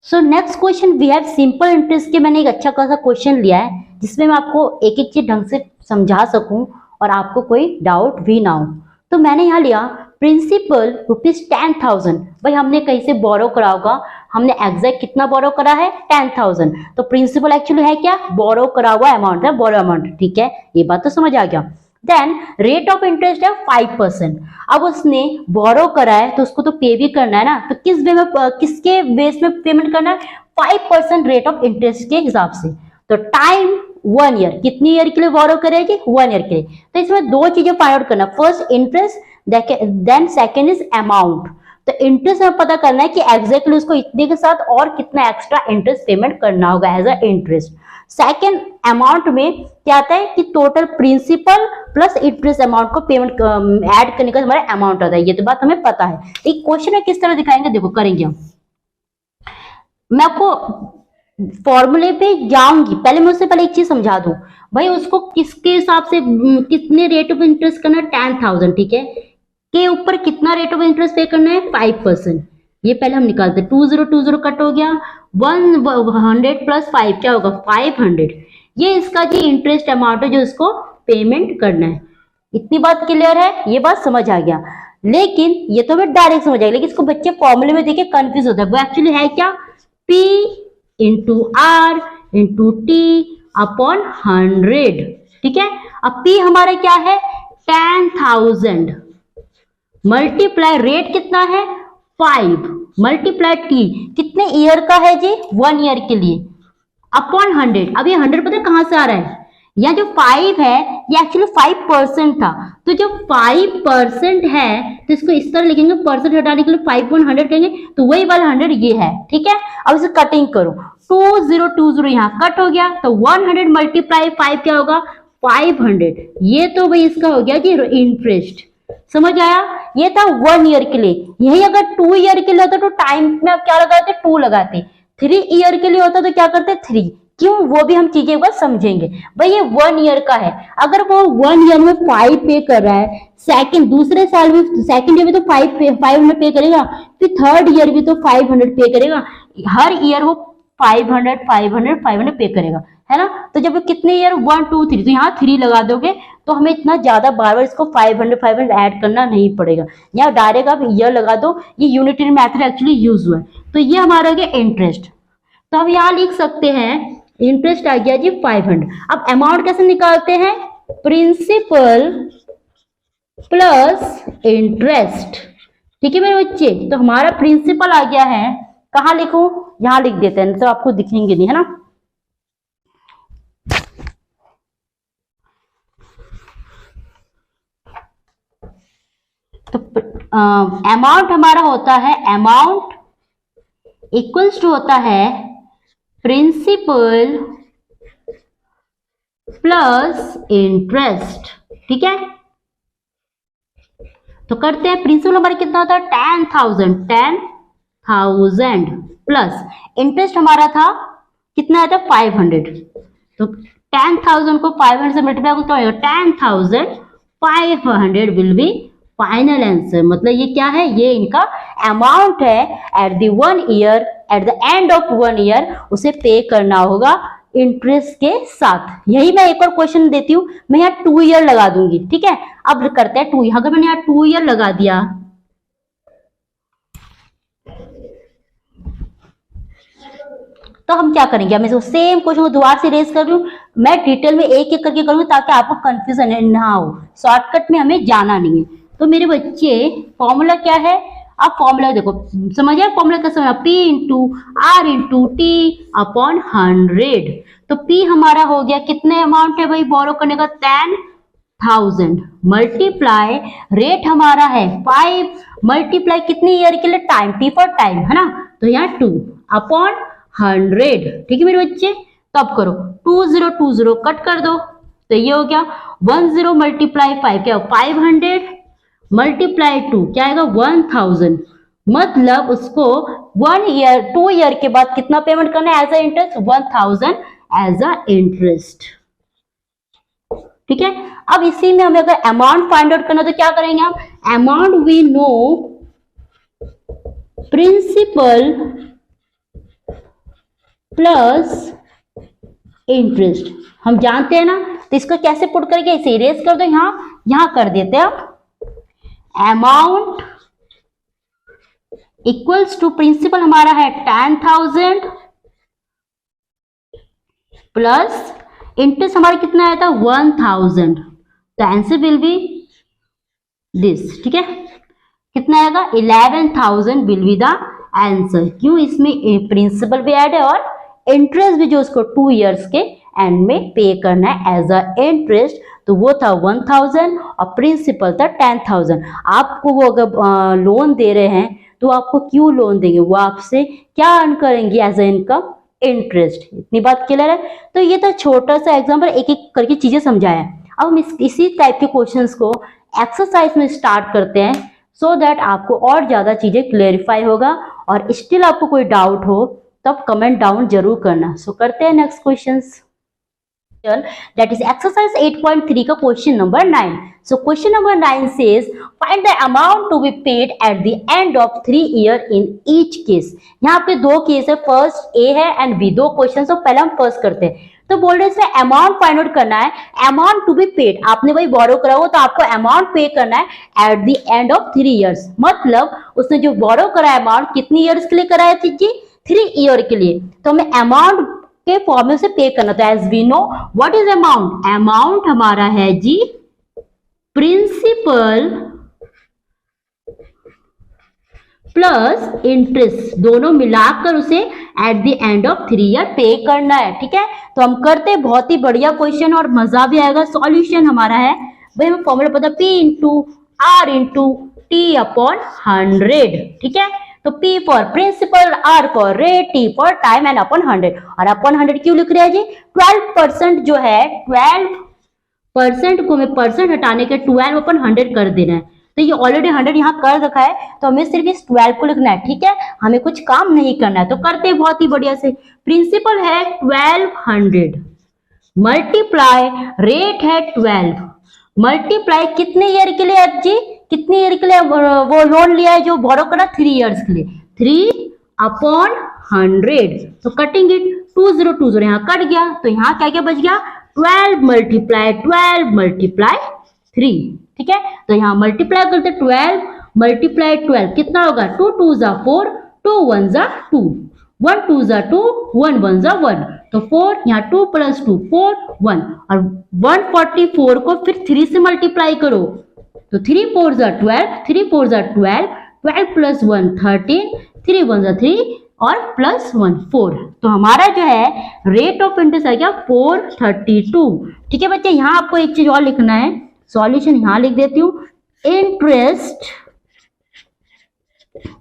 So next question we have simple interest के मैंने एक अच्छा खासा क्वेश्चन लिया है जिसमें मैं आपको एक एक चीज ढंग से समझा सकूं और आपको कोई डाउट भी ना हो। तो मैंने यहाँ लिया प्रिंसिपल ₹10,000। भाई हमने कहीं से बोरो करा होगा, हमने एग्जैक्ट कितना बोरो करा है 10,000। तो प्रिंसिपल एक्चुअली है क्या, बोरो करा हुआ अमाउंट है, बोरो अमाउंट। ठीक है, ये बात तो समझ आ गया। देन रेट ऑफ इंटरेस्ट है 5%। अब उसने बोरो करा है तो उसको तो पे भी करना है ना, तो किस वे में, किसके बेस में पेमेंट करना है, 5% रेट ऑफ इंटरेस्ट के हिसाब से। तो टाइम 1 ईयर, कितनी ईयर के लिए बोरो करेगी, 1 ईयर के लिए। तो इसमें दो चीजें फाइंड आउट करना, first interest, then second is amount. तो इंटरेस्ट हमें पता करना है कि एग्जैक्टली उसको इतने के साथ और कितना एक्स्ट्रा इंटरेस्ट पेमेंट करना होगा as a interest. Second amount में क्या आता है कि total principal plus interest amount को पेमेंट ऐड करने का हमारा अमाउंट आता है। ये तो बात हमें पता है। एक क्वेश्चन है किस तरह दिखाएंगे, देखो करेंगे हम। मैं आपको फॉर्मूले पे जाऊंगी, पहले मैं उससे पहले एक चीज समझा दूं। भाई उसको किसके हिसाब से कितने रेट ऑफ इंटरेस्ट करना है, 10,000। ठीक है, के ऊपर कितना रेट ऑफ इंटरेस्ट पे करना है, 5%। ये पहले हम निकालते हैं, 2020 कट हो गया, 100 प्लस 5 क्या होगा, 500। ये इसका जी इंटरेस्ट अमाउंट है जो इसको पेमेंट करना है। इतनी बात क्लियर है, ये बात समझ आ गया। लेकिन ये तो हमें डायरेक्ट समझ आएगा, लेकिन इसको बच्चे फॉर्मूले में देखे कंफ्यूज होता है। वो एक्चुअली है क्या, P into R into T upon 100। ठीक है, अब P हमारा क्या है, 10,000 मल्टीप्लाई रेट कितना है 5 मल्टीप्लाई टी कितने ईयर का है जी, 1 ईयर के लिए, अपॉन 100। अब ये 100 पता है कहां से आ रहा है, या जो 5 है ये एक्चुअली 5% था। तो जो 5% है तो इसको इस तरह लिखेंगे, परसेंट हटाने के लिए 5/100 कहेंगे, तो वही वाला 100 ये है। ठीक है, अब इसे कटिंग करो, 2020 यहाँ कट हो गया, तो 100 मल्टीप्लाई 5 क्या होगा, 500। ये तो भाई इसका हो गया जी इंटरेस्ट। समझ आया, ये था 1 ईयर के लिए। यही अगर 2 ईयर के लिए होता तो टाइम में आप क्या लगाते, 2 लगाते। 3 ईयर के लिए होता तो क्या करते, 3। क्यों, वो भी हम चीजें एक समझेंगे। भाई ये 1 ईयर का है, अगर वो 1 ईयर में 5 पे कर रहा है, सेकंड दूसरे साल में सेकंड ईयर में तो 500 पे करेगा, फिर थर्ड ईयर भी तो 500 पे करेगा, हर ईयर वो 500 पे करेगा, है ना। तो जब कितने ईयर, 1 2 3, तो यहाँ 3 लगा दोगे तो हमें इतना ज्यादा बार बार इसको 500 ऐड करना नहीं पड़ेगा। यहाँ डायरेक्ट आप ईयर लगा दो, ये यूनिटरी मेथड एक्चुअली यूज हुआ है। तो ये हमारा हो गया इंटरेस्ट। तो हम यहाँ लिख सकते हैं इंटरेस्ट आ गया जी 500। अब अमाउंट कैसे निकालते हैं, प्रिंसिपल प्लस इंटरेस्ट। ठीक है मेरे बच्चे, तो हमारा प्रिंसिपल आ गया है, कहाँ लिखूं, यहां लिख देते हैं तो आपको दिखेंगे नहीं, है ना। तो अमाउंट हमारा होता है, अमाउंट इक्वल्स टू होता है प्रिंसिपल प्लस इंटरेस्ट। ठीक है, तो करते हैं, प्रिंसिपल हमारा कितना होता है 10,000 प्लस इंटरेस्ट हमारा था कितना आता है 500। तो 10,000 को 500 से मल्टीप्लाई करते हो 10,500 विल बी फाइनल आंसर। मतलब ये क्या है, ये इनका अमाउंट है at the 1 year, eight the end of 1 year उसे पे करना होगा इंटरेस्ट के साथ। यही मैं एक और क्वेश्चन देती हूँ, मैं यहाँ 2 ईयर लगा दूंगी। ठीक है, अब करते हैं 2 ईयर। अगर मैंने यहाँ 2 ईयर लगा दिया तो हम क्या करेंगे, मैं सेम क्वेश्चन को दोबारा से रेज कर रही हूँ, मैं डिटेल में एक एक करके करूंगी ताकि आपको कंफ्यूजन ना हो, शॉर्टकट में हमें जाना नहीं है। तो मेरे बच्चे फॉर्मूला क्या है, आप फॉर्मूला देखो, समझिए फॉर्मूला कैसे होगा, P into R into T upon 100। तो P हमारा हो गया, कितने अमाउंट है भाई बोरो करने का, 10,000 मल्टीप्लाई रेट हमारा है 5 मल्टीप्लाई कितने ईयर के लिए, टाइम, T फॉर टाइम, है ना। तो यहाँ 2 अपॉन 100। ठीक है मेरे बच्चे, तो अब करो 2020 कट कर दो, तो ये हो गया 10 मल्टीप्लाई 5 क्या, 500 मल्टीप्लाई 2 क्या आएगा, 1000। मतलब उसको 1 ईयर 2 ईयर के बाद कितना पेमेंट करना है as a interest, 1000 as a interest. ठीक है, अब इसी में हमें अगर अमाउंट फाइंड आउट करना तो क्या करेंगे हम, amount we know principal plus interest. हम जानते हैं ना, तो इसको कैसे पुट करके इसे इरेज कर दो, यहां कर देते हैं अमाउंट इक्वल्स टू प्रिंसिपल हमारा है 10,000 प्लस इंटरेस्ट हमारा कितना आया था 1,000। तो आंसर विल बी दिस। ठीक है, कितना आएगा 11,000 विल बी द आंसर। क्यों, इसमें प्रिंसिपल भी ऐड है और इंटरेस्ट भी जो उसको 2 इयर्स के एंड में पे करना है एज अ इंटरेस्ट। तो वो था 1,000 और प्रिंसिपल था 10,000। आपको वो अगर लोन दे रहे हैं तो आपको क्यों लोन देंगे, वो आपसे क्या अर्न करेंगे एज अ इनकम, इंटरेस्ट। इतनी बात क्लियर है। तो ये था छोटा सा एग्जाम्पल, एक एक करके चीजें समझाया। अब हम इसी टाइप के क्वेश्चंस को एक्सरसाइज में स्टार्ट करते हैं सो दैट आपको और ज्यादा चीजें क्लेरिफाई होगा। और स्टिल आपको कोई डाउट हो तब कमेंट डाउन जरूर करना। सो करते हैं next questions. That is exercise 8.3 का question number 9. So question number 9 says find the amount to be paid at the end of 3 year in each case. यहाँ पे दो केस है, फर्स्ट ए है एंड बी, दो क्वेश्चन। तो पहले हम फर्स्ट करते हैं। तो बोल रहे हैं अमाउंट फाइंड आउट करना है, अमाउंट टू बी पेड। आपने भाई बोरो करा हो तो आपको अमाउंट पे करना है eight the end of 3 years. मतलब उसने जो बोरो करा है अमाउंट कितनी ईयर्स के लिए कराया थी जी, 3 ईयर के लिए। तो हमें अमाउंट के फॉर्मूले से पे करना था। As we know what is amount, amount हमारा है जी प्रिंसिपल प्लस इंटरेस्ट, दोनों मिलाकर उसे at the end of 3 year pay करना है। ठीक है, तो हम करते हैं, बहुत ही बढ़िया क्वेश्चन और मजा भी आएगा। सॉल्यूशन हमारा है भाई, हमें फॉर्मूला पता P into R into T upon 100। ठीक है, तो P for principal, R for rate, T for time and upon 100। और अपॉन 100 क्यों लिख रहे हैं जी, 12% जो है 12% को हमें परसेंट हटाने के 12 अपॉन 100 कर देना है। तो ये ऑलरेडी 100 यहाँ कर रखा है, तो हमें सिर्फ इस 12 को लिखना है। ठीक है, हमें कुछ काम नहीं करना है। तो करते हैं बहुत ही बढ़िया से। प्रिंसिपल है 1200 मल्टीप्लाई रेट है 12 मल्टीप्लाई कितने ईयर के लिए जी, कितने ईयर के लिए वो लोन लिया है जो बोरो करा, 3 इयर्स के लिए, 3 अपॉन 100। तो कटिंग इट 2020 यहाँ कट गया, तो यहाँ क्या क्या बच गया 12 मल्टीप्लाई 3। ठीक है, तो यहाँ मल्टीप्लाई करते 12 मल्टीप्लाई 12 कितना होगा 2 2 जा 4, 2 1 जा 2, 1 2 जा 2, 1 1 जा 1। तो 4 यहाँ 2 प्लस 2 4 1 और 144 को फिर 3 से मल्टीप्लाई करो। तो 3 4 जा 12, 3 4 जा 12, 12 प्लस 1 13, 3 1 जा 3 और प्लस 1 4। तो हमारा जो है रेट ऑफ इंटरेस्ट आ गया 432। ठीक है बच्चे, यहाँ आपको एक चीज और लिखना है, सॉल्यूशन यहाँ लिख देती हूँ। इंटरेस्ट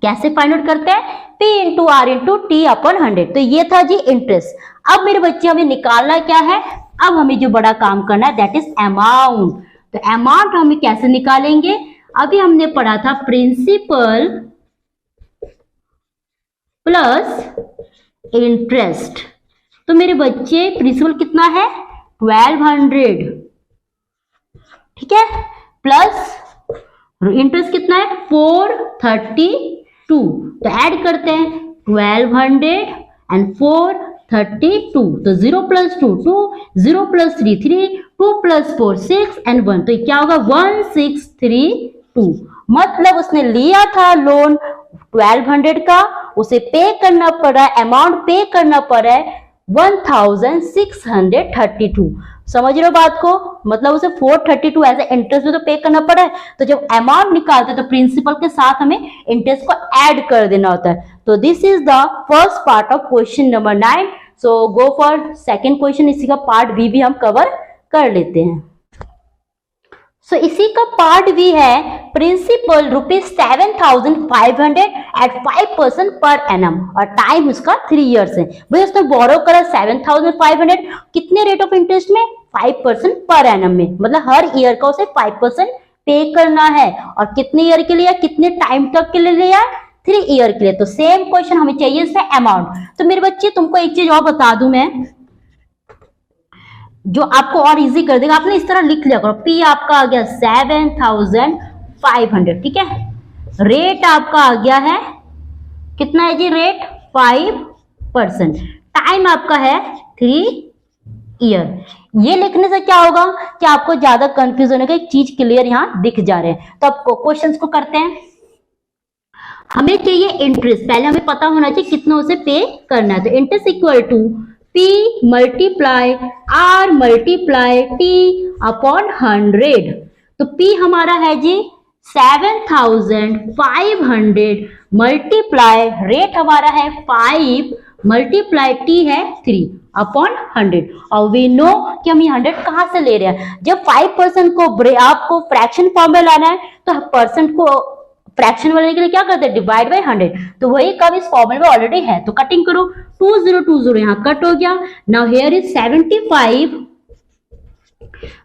कैसे फाइंड आउट करते हैं, P into R into T upon 100। तो ये था जी इंटरेस्ट। अब मेरे बच्चे हमें निकालना क्या है, अब हमें जो बड़ा काम करना है दैट इज अमाउंट। तो अमाउंट हमें कैसे निकालेंगे, अभी हमने पढ़ा था प्रिंसिपल प्लस इंटरेस्ट। तो मेरे बच्चे प्रिंसिपल कितना है 1200, ठीक है, प्लस इंटरेस्ट कितना है 432। तो ऐड करते हैं 1200 एंड 432। तो 0 प्लस 2 2, 0 प्लस 3 3, 2 प्लस 4 6 एंड 1। तो क्या होगा 1632। मतलब उसने लिया था लोन 1200 का, उसे पे करना पड़ा, अमाउंट पे करना पड़ा 1632। समझ रहे हो बात को, मतलब उसे 432 एज ए इंटरेस्ट में तो पे करना पड़ा है। तो जब अमाउंट निकालते हैं तो प्रिंसिपल के साथ हमें इंटरेस्ट को ऐड कर देना होता है। तो this is the first part of question number 9। So go for second question, इसी का पार्ट बी भी हम कवर कर लेते हैं। सो इसी का पार्ट भी है प्रिंसिपल ₹7,500 एट 5% पर एनम और टाइम उसका 3 इयर्स है। भाई उसने बोरो करा 7,500 कितने रेट ऑफ इंटरेस्ट में 5% पर एनम में, मतलब हर ईयर का उसे 5% पे करना है। और कितने ईयर के लिए, कितने टाइम तक के लिए लिया, 3 ईयर के लिए। तो सेम क्वेश्चन हमें चाहिए इसमें अमाउंट। तो मेरे बच्चे तुमको एक चीज और बता दूं मैं, जो आपको और इजी कर देगा, आपने इस तरह लिख लिया करो। P आपका आ गया 7,500, ठीक है, रेट आपका आ गया है कितना है जी रेट 5%, टाइम आपका है 3 ईयर। ये लिखने से क्या होगा कि आपको ज्यादा कंफ्यूज होने का एक चीज क्लियर यहाँ दिख जा रहे हैं। तो अब क्वेश्चंस को करते हैं। हमें चाहिए इंटरेस्ट, पहले हमें पता होना चाहिए कितना उसे पे करना है। तो interest equal to P multiply R multiply T upon 100। तो P हमारा है जी 7500 मल्टीप्लाई रेट हमारा है 5 मल्टीप्लाई T है 3 अपॉन 100। और वी नो कि हम ये 100 कहां से ले रहे हैं। जब 5% को आपको फ्रैक्शन फॉर्म में लाना है तो परसेंट को फ्रैक्शन वाले के लिए क्या करते हैं, डिवाइड बाय 100। तो वही कब इस फॉर्मूले में ऑलरेडी है। तो कटिंग करो, 2020 यहाँ कट हो गया। Now here is 75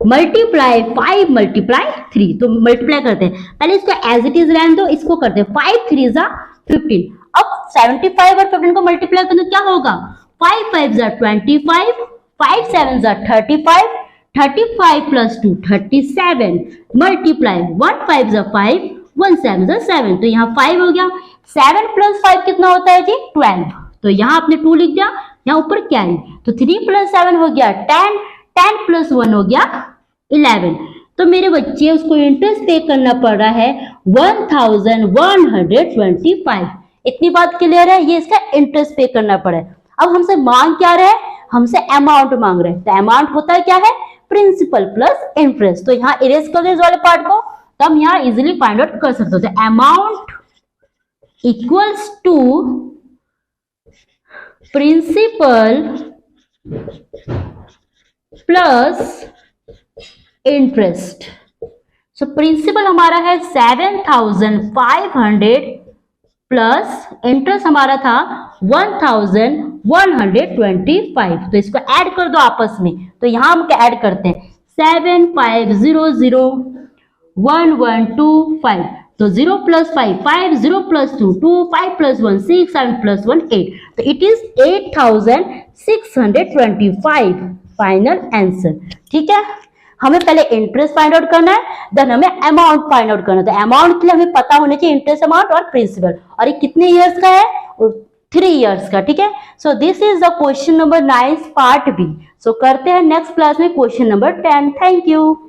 multiply 5 multiply 3। तो मल्टीप्लाई करते हैं, पहले इसको एज इट इज रहने दो, इसको करते हैं 5 3 जा 15। अब 75 और 15 को मल्टीप्लाई करने क्या होगा, 5 5 जा 25, 5 7 जा 35, 35 प्लस 2 37 मल्टीप्लाई 1 5 जा 5, 1 7 जा 7। तो यहाँ 5 हो गया। 7 प्लस 5 कितना होता है जी 12। तो यहाँ आपने 2 लिख दिया, यहाँ ऊपर कैरी। तो 3 प्लस 7 हो गया 10, 10 प्लस 1 हो गया 11। तो मेरे बच्चे उसको इंटरेस्ट पे करना पड़ रहा है 1125। इतनी बात क्लियर है, ये इसका इंटरेस्ट पे करना पड़ा है। अब हमसे मांग क्या रहे, हमसे अमाउंट मांग रहे हैं। तो अमाउंट होता है क्या है, प्रिंसिपल प्लस इंटरेस्ट। तो यहाँ इरेज कर दे इस वाले पार्ट को, तो हम यहाँ इजिली फाइंड आउट कर सकते हैं। Amount equals to principal plus interest. So principal हमारा है 7500 प्लस इंटरेस्ट हमारा था 1125। तो इसको ऐड कर दो आपस में। तो यहां हम क्या ऐड करते हैं, 75001125। तो 0 प्लस 5 5, 0 प्लस 2 2, 5 प्लस 1 6, 7 प्लस 1 8। तो इट इज 8625 फाइनल आंसर। ठीक है, हमें पहले इंटरेस्ट फाइंड आउट करना है, देन हमें अमाउंट फाइंड आउट करना है। तो अमाउंट के लिए हमें पता होना चाहिए इंटरेस्ट अमाउंट और प्रिंसिपल। और ये कितने इयर्स का है, 3 इयर्स का। ठीक है, so this is the question number 9 part B. So करते हैं नेक्स्ट क्लास में क्वेश्चन नंबर 10। Thank you.